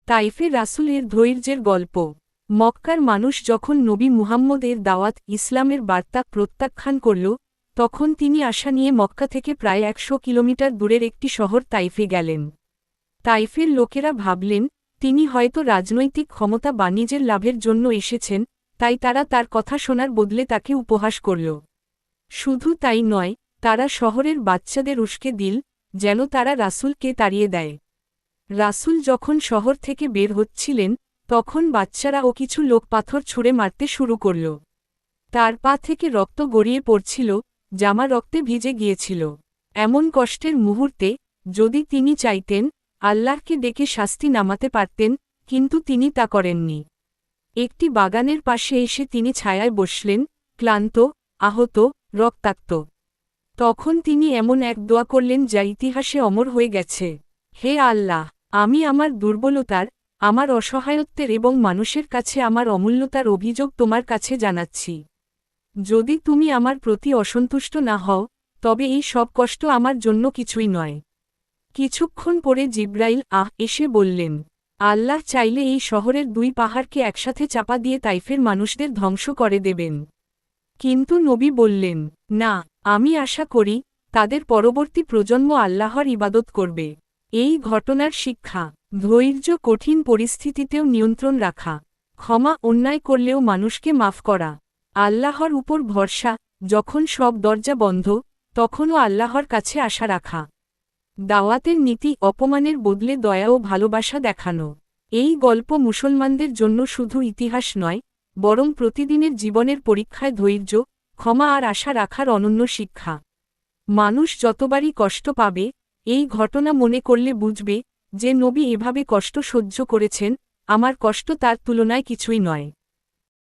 তাইফে রাসূলের ধৈর্যের গল্প। মক্কার মানুষ যখন নবী মুহাম্মদের দাওয়াত ইসলামের বার্তা প্রত্যাখ্যান করল, তখন তিনি আশা নিয়ে মক্কা থেকে প্রায় ১০০ কিলোমিটার দূরের একটি শহর তাইফে গেলেন। তাইফের লোকেরা ভাবলেন, তিনি হয়তো রাজনৈতিক ক্ষমতা বাণিজ্যের লাভের জন্য এসেছেন, তাই তারা তার কথা শোনার বদলে তাকে উপহাস করল। শুধু তাই নয়, তারা শহরের বাচ্চাদের উস্কে দিল, যেন তারা রাসূলকে তাড়িয়ে দেয়। রাসূল যখন শহর থেকে বের হচ্ছিলেন, তখন বাচ্চারা ও কিছু লোক পাথর ছুঁড়ে মারতে শুরু করল। তার পা থেকে রক্ত গড়িয়ে পড়ছিল, জামা রক্তে ভিজে গিয়েছিল। এমন কষ্টের মুহূর্তে, যদি তিনি চাইতেন, আল্লাহকে ডেকে শাস্তি নামাতে পারতেন, কিন্তু তিনি তা করেননি। একটি বাগানের পাশে এসে তিনি ছায়ায় বসলেন, ক্লান্ত, আহত, রক্তাক্ত। তখন তিনি এমন এক দোয়া করলেন যা ইতিহাসে অমর হয়ে গেছে। হে আল্লাহ, আমি আমার দুর্বলতার, আমার অসহায়ত্বের এবং মানুষের কাছে আমার অমূল্যতার অভিযোগ তোমার কাছে জানাচ্ছি। যদি তুমি আমার প্রতি অসন্তুষ্ট না হও, তবে এই সব কষ্ট আমার জন্য কিছুই নয়। কিছুক্ষণ পরে জিব্রাইল এসে বললেন, আল্লাহ চাইলে এই শহরের দুই পাহাড়কে একসাথে চাপা দিয়ে তাইফের মানুষদের ধ্বংস করে দেবেন। কিন্তু নবী বললেন, না, আমি আশা করি, তাদের পরবর্তী প্রজন্ম আল্লাহর ইবাদত করবে। এই ঘটনার শিক্ষা, ধৈর্য কঠিন পরিস্থিতিতেও নিয়ন্ত্রণ রাখা, ক্ষমা অন্যায় করলেও মানুষকে মাফ করা, আল্লাহর উপর ভরসা, যখন সব দরজা বন্ধ, তখনও আল্লাহর কাছে আশা রাখা। দাওয়াতের নীতি অপমানের বদলে দয়া ও ভালোবাসা দেখানো। এই গল্প মুসলমানদের জন্য শুধু ইতিহাস নয়, বরং প্রতিদিনের জীবনের পরীক্ষায় ধৈর্য, ক্ষমা আর আশা রাখার অনন্য শিক্ষা। মানুষ যতবারই কষ্ট পাবে, এই ঘটনা মনে করলে বুঝবে, যে নবী এভাবে কষ্ট সহ্য করেছেন, আমার কষ্ট তার তুলনায় কিছুই নয়।